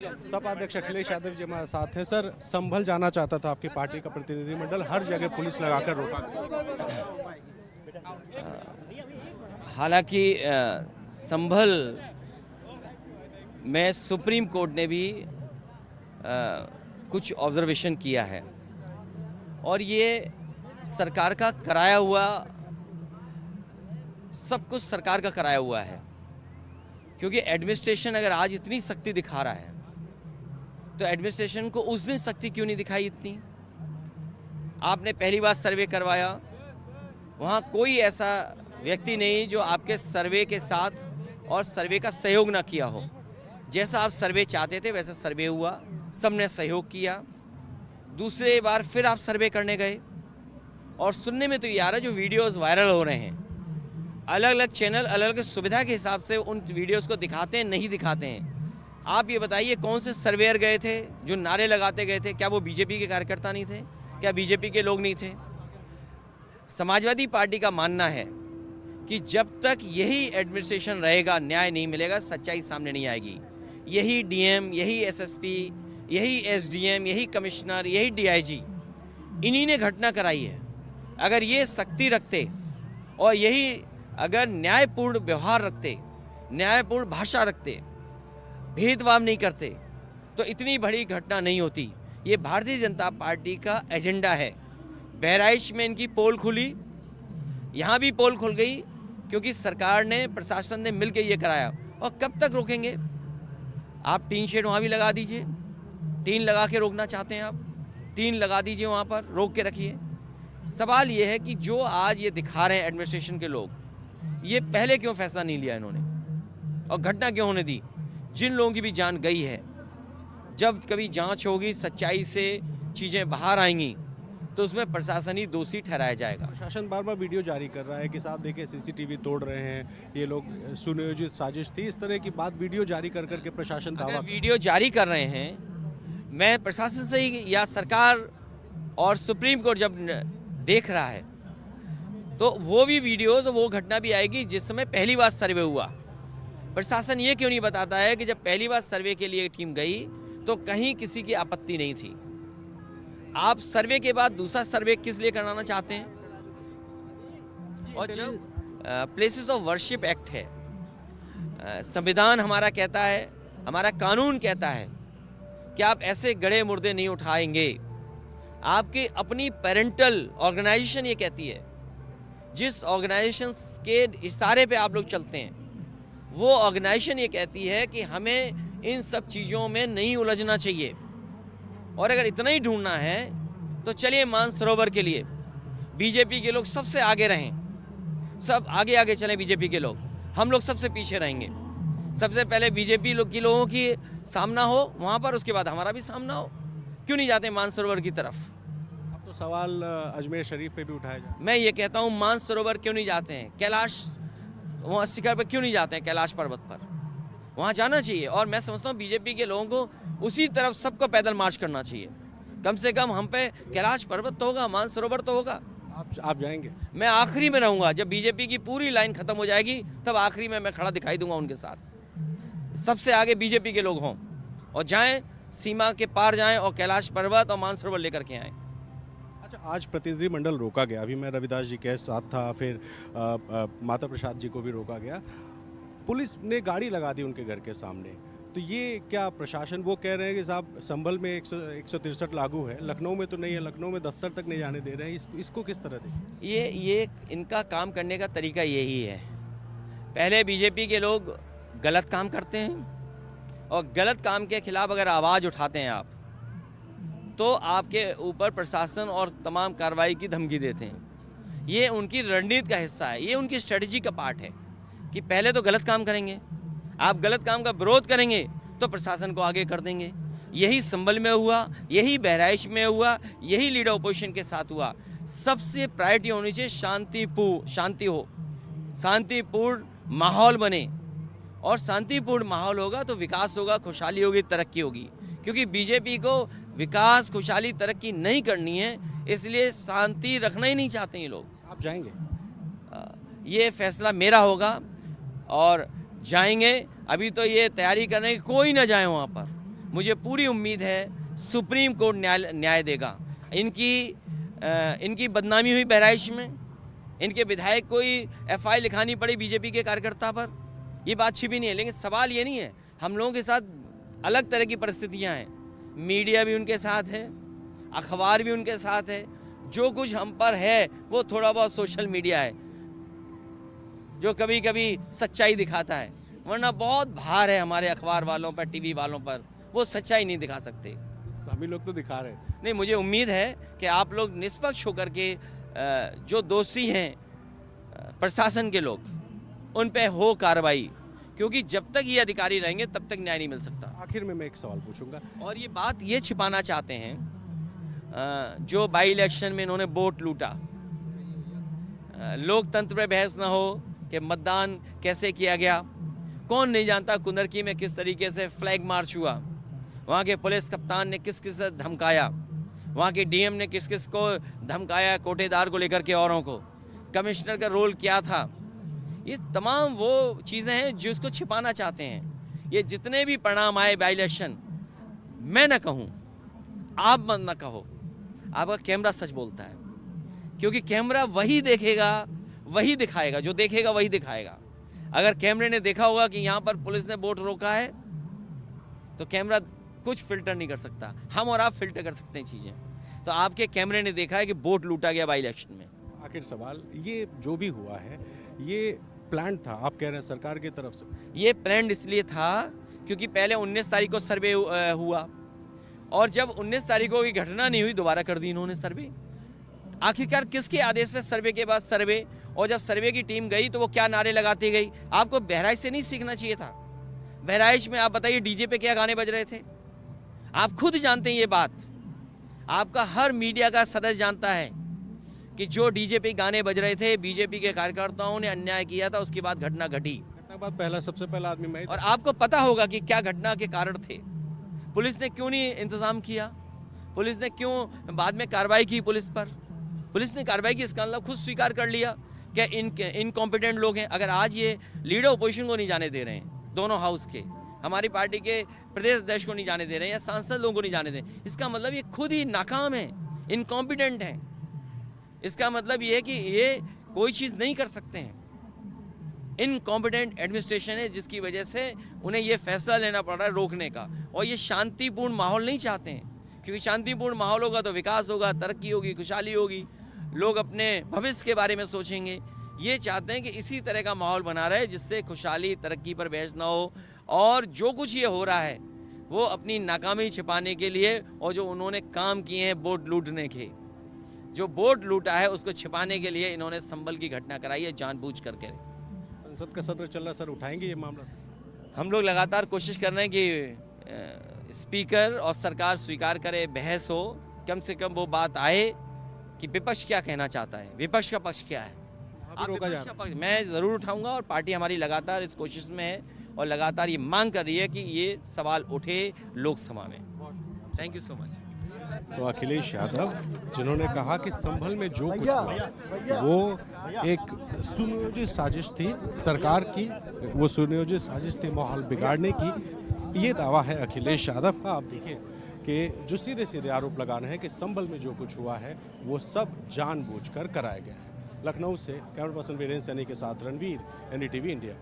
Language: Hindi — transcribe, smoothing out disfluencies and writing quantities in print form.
सपा अध्यक्ष अखिलेश यादव जी हमारे साथ हैं। सर, संभल जाना चाहता था आपकी पार्टी का प्रतिनिधिमंडल, हर जगह पुलिस लगाकर रोका। हालांकि संभल में सुप्रीम कोर्ट ने भी कुछ ऑब्जर्वेशन किया है और ये सरकार का कराया हुआ, सब कुछ सरकार का कराया हुआ है। क्योंकि एडमिनिस्ट्रेशन अगर आज इतनी सख्ती दिखा रहा है तो एडमिनिस्ट्रेशन को उस दिन सख्ती क्यों नहीं दिखाई इतनी। आपने पहली बार सर्वे करवाया, वहाँ कोई ऐसा व्यक्ति नहीं जो आपके सर्वे के साथ और सर्वे का सहयोग ना किया हो। जैसा आप सर्वे चाहते थे वैसा सर्वे हुआ, सबने सहयोग किया। दूसरे बार फिर आप सर्वे करने गए और सुनने में तो ये आ रहा है जो वीडियोस वायरल हो रहे हैं, अलग अलग चैनल अलग अलग सुविधा के हिसाब से उन वीडियोस को दिखाते हैं, नहीं दिखाते हैं। आप ये बताइए कौन से सर्वेयर गए थे जो नारे लगाते गए थे? क्या वो बीजेपी के कार्यकर्ता नहीं थे? क्या बीजेपी के लोग नहीं थे? समाजवादी पार्टी का मानना है कि जब तक यही एडमिनिस्ट्रेशन रहेगा, न्याय नहीं मिलेगा, सच्चाई सामने नहीं आएगी। यही डीएम, यही एसएसपी, यही एसडीएम, यही कमिश्नर, यही डीआईजी, इन्हीं ने घटना कराई है। अगर ये सख्ती रखते और यही अगर न्यायपूर्ण व्यवहार रखते, न्यायपूर्ण भाषा रखते, भेदभाव नहीं करते तो इतनी बड़ी घटना नहीं होती। ये भारतीय जनता पार्टी का एजेंडा है। बहराइच में इनकी पोल खुली, यहाँ भी पोल खुल गई क्योंकि सरकार ने, प्रशासन ने मिलकर ये कराया। और कब तक रोकेंगे? आप टीन शेड वहाँ भी लगा दीजिए, टीन लगा के रोकना चाहते हैं आप, टीन लगा दीजिए वहाँ पर, रोक के रखिए। सवाल ये है कि जो आज ये दिखा रहे हैं एडमिनिस्ट्रेशन के लोग, ये पहले क्यों फैसला नहीं लिया इन्होंने और घटना क्यों होने दी? जिन लोगों की भी जान गई है, जब कभी जांच होगी, सच्चाई से चीज़ें बाहर आएंगी तो उसमें प्रशासन ही दोषी ठहराया जाएगा। प्रशासन बार बार वीडियो जारी कर रहा है कि साहब देखिए सीसीटीवी तोड़ रहे हैं, ये लोग सुनियोजित साजिश थी, इस तरह की बात वीडियो जारी कर करके प्रशासन दावा। वीडियो जारी कर रहे हैं, मैं प्रशासन से ही या सरकार और सुप्रीम कोर्ट जब देख रहा है तो वो भी वीडियोस, वो घटना भी आएगी जिस समय पहली बार सर्वे हुआ। प्रशासन ये क्यों नहीं बताता है कि जब पहली बार सर्वे के लिए टीम गई तो कहीं किसी की आपत्ति नहीं थी? आप सर्वे के बाद दूसरा सर्वे किस लिए कराना चाहते हैं? और जब प्लेसेस ऑफ वर्शिप एक्ट है, संविधान हमारा कहता है, हमारा कानून कहता है कि आप ऐसे गड़े मुर्दे नहीं उठाएंगे। आपकी अपनी पेरेंटल ऑर्गेनाइजेशन ये कहती है, जिस ऑर्गेनाइजेशन के इशारे पे आप लोग चलते हैं, वो ऑर्गेनाइजेशन ये कहती है कि हमें इन सब चीज़ों में नहीं उलझना चाहिए। और अगर इतना ही ढूंढना है तो चलिए मानसरोवर के लिए बीजेपी के लोग सबसे आगे रहें, सब आगे आगे चलें बीजेपी के लोग, हम लोग सबसे पीछे रहेंगे। सबसे पहले बीजेपी के लोगों की सामना हो वहाँ पर, उसके बाद हमारा भी सामना हो। क्यों नहीं जाते मानसरोवर की तरफ? अब तो सवाल अजमेर शरीफ पे भी उठाया जाए। मैं ये कहता हूँ मानसरोवर क्यों नहीं जाते हैं? कैलाश वहाँ शिखर पर क्यों नहीं जाते हैं? कैलाश पर्वत पर वहाँ जाना चाहिए। और मैं समझता हूँ बीजेपी के लोगों को उसी तरफ सबको पैदल मार्च करना चाहिए। कम से कम हम पे कैलाश पर्वत तो होगा, मानसरोवर तो होगा। आप जाएंगे? मैं आखिरी में रहूँगा, जब बीजेपी की पूरी लाइन खत्म हो जाएगी तब आखिरी में मैं खड़ा दिखाई दूंगा उनके साथ। सबसे आगे बीजेपी के लोग हों और जाएं, सीमा के पार जाएं और कैलाश पर्वत और मानसरोवर लेकर के आएँ। अच्छा, आज प्रतिनिधिमंडल रोका गया, अभी मैं रविदास जी के साथ था, फिर माता प्रसाद जी को भी रोका गया, पुलिस ने गाड़ी लगा दी उनके घर के सामने। तो ये क्या प्रशासन, वो कह रहे हैं कि साहब संभल में 163 लागू है, लखनऊ में तो नहीं है, लखनऊ में दफ्तर तक नहीं जाने दे रहे हैं, इसको किस तरह दें? ये इनका काम करने का तरीका यही है। पहले बीजेपी के लोग गलत काम करते हैं और गलत काम के खिलाफ अगर आवाज़ उठाते हैं आप, तो आपके ऊपर प्रशासन और तमाम कार्रवाई की धमकी देते हैं। ये उनकी रणनीति का हिस्सा है, ये उनकी स्ट्रेटजी का पार्ट है कि पहले तो गलत काम करेंगे, आप गलत काम का विरोध करेंगे तो प्रशासन को आगे कर देंगे। यही संभल में हुआ, यही बहराइच में हुआ, यही लीडर अपोजिशन के साथ हुआ। सबसे प्रायोरिटी होनी चाहिए शांति हो, शांतिपूर्ण माहौल बने, और शांतिपूर्ण माहौल होगा तो विकास होगा, खुशहाली होगी, तरक्की होगी। क्योंकि बीजेपी को विकास, खुशहाली, तरक्की नहीं करनी है, इसलिए शांति रखना ही नहीं चाहते ये लोग। आप जाएंगे? ये फैसला मेरा होगा और जाएंगे। अभी तो ये तैयारी कर रहे हैं कि कोई ना जाए वहाँ पर, मुझे पूरी उम्मीद है सुप्रीम कोर्ट न्याय देगा। इनकी बदनामी हुई बहराइच में, इनके विधायक को ही एफआईआर लिखानी पड़ी बीजेपी के कार्यकर्ता पर, ये बात छिपी नहीं है। लेकिन सवाल ये नहीं है, हम लोगों के साथ अलग तरह की परिस्थितियां हैं, मीडिया भी उनके साथ है, अखबार भी उनके साथ है, जो कुछ हम पर है वो थोड़ा बहुत सोशल मीडिया है जो कभी कभी सच्चाई दिखाता है, वरना बहुत भार है हमारे अखबार वालों पर, टीवी वालों पर, वो सच्चाई नहीं दिखा सकते। सभी लोग तो दिखा रहे हैं। नहीं, मुझे उम्मीद है कि आप लोग निष्पक्ष होकर के जो दोषी हैं प्रशासन के लोग, उन पे हो कार्रवाई, क्योंकि जब तक ये अधिकारी रहेंगे तब तक न्याय नहीं मिल सकता। आखिर में मैं एक सवाल पूछूंगा, और ये बात ये छिपाना चाहते हैं जो बाई इलेक्शन में इन्होंने वोट लूटा, लोकतंत्र पे बहस ना हो कि मतदान कैसे किया गया। कौन नहीं जानता कुंदरकी में किस तरीके से फ्लैग मार्च हुआ, वहाँ के पुलिस कप्तान ने किस किस से धमकाया, वहाँ के डीएम ने किस किस को धमकाया, कोटेदार को लेकर के औरों को, कमिश्नर का रोल क्या था। ये तमाम वो चीज़ें हैं जिसको छिपाना चाहते हैं। ये जितने भी परिणाम आए बाई इलेक्शन, मैं ना कहूँ, आप मत ना कहो, आपका कैमरा सच बोलता है, क्योंकि कैमरा वही देखेगा वही दिखाएगा, जो देखेगा वही दिखाएगा। अगर कैमरे ने देखा होगा कि यहाँ पर पुलिस ने वोट रोका है, तो कैमरा कुछ फिल्टर नहीं कर सकता, हम और आप फिल्टर कर सकते हैं चीज़ें। तो आपके कैमरे ने देखा है कि वोट लूटा गया बाई इलेक्शन में। आखिर सवाल, ये जो भी हुआ है ये प्लान था, आप कह रहे हैं सरकार की तरफ से? ये प्लान इसलिए था क्योंकि पहले 19 तारीख को सर्वे हुआ, और जब 19 तारीखों की घटना नहीं हुई दोबारा कर दी इन्होंने सर्वे। आखिरकार किसके आदेश पे सर्वे के बाद सर्वे, और जब सर्वे की टीम गई तो वो क्या नारे लगाती गई। आपको बहराइच से नहीं सीखना चाहिए था? बहराइच में आप बताइए डीजे पे क्या गाने बज रहे थे, आप खुद जानते हैं ये बात। आपका हर मीडिया का सदस्य जानता है कि जो डीजे पे गाने बज रहे थे, बीजेपी के कार्यकर्ताओं ने अन्याय किया था, उसके बाद घटना घटी। घटना के बाद सबसे पहला आदमी मैं ही था। और आपको पता होगा कि क्या घटना के कारण थे। पुलिस ने क्यों नहीं इंतजाम किया, पुलिस ने क्यों बाद में कार्रवाई की पुलिस पर? पुलिस ने कार्रवाई की, इसका मतलब खुद स्वीकार कर लिया कि इनकॉम्पिटेंट लोग हैं। अगर आज ये लीडर ओपोजिशन को नहीं जाने दे रहे हैं, दोनों हाउस के, हमारी पार्टी के प्रदेश अध्यक्ष को नहीं जाने दे रहे हैं, या सांसद लोगों को नहीं जाने दे रहे हैं, इसका मतलब ये खुद ही नाकाम है, इनकॉम्पिटेंट है। इसका मतलब ये है कि ये कोई चीज़ नहीं कर सकते हैं। इनकॉम्पिटेंट एडमिनिस्ट्रेशन है, जिसकी वजह से उन्हें ये फैसला लेना पड़ रहा है रोकने का। और ये शांतिपूर्ण माहौल नहीं चाहते हैं, क्योंकि शांतिपूर्ण माहौल होगा तो विकास होगा, तरक्की होगी, खुशहाली होगी, लोग अपने भविष्य के बारे में सोचेंगे। ये चाहते हैं कि इसी तरह का माहौल बना रहे जिससे खुशहाली तरक्की पर बहस ना हो, और जो कुछ ये हो रहा है वो अपनी नाकामी छिपाने के लिए, और जो उन्होंने काम किए हैं वोट लूटने के, जो वोट लूटा है उसको छिपाने के लिए इन्होंने संभल की घटना कराई है जानबूझ करके। संसद का सत्र चल रहा, सर उठाएंगे ये मामला? हम लोग लगातार कोशिश कर रहे हैं कि स्पीकर और सरकार स्वीकार करे, बहस हो, कम से कम वो बात आए कि विपक्ष क्या कहना चाहता है, विपक्ष का पक्ष क्या है। आप रोका जा रहा है। मैं ज़रूर उठाऊंगा, और पार्टी हमारी लगातार इस कोशिश में है और लगातार ये मांग कर रही है कि ये सवाल उठे लोकसभा में। Thank you so much. तो अखिलेश यादव, जिन्होंने कहा कि संभल में जो कुछ हुआ वो एक सुनियोजित साजिश थी सरकार की, वो सुनियोजित साजिश थी माहौल बिगाड़ने की, ये दावा है अखिलेश यादव का। आप देखिए कि जो सीधे सीधे आरोप लगाना है कि संभल में जो कुछ हुआ है वो सब जानबूझकर कराया गया है। लखनऊ से कैमरा पर्सन वीरेंद्र सैनी के साथ रणवीर, एनडीटीवी इंडिया।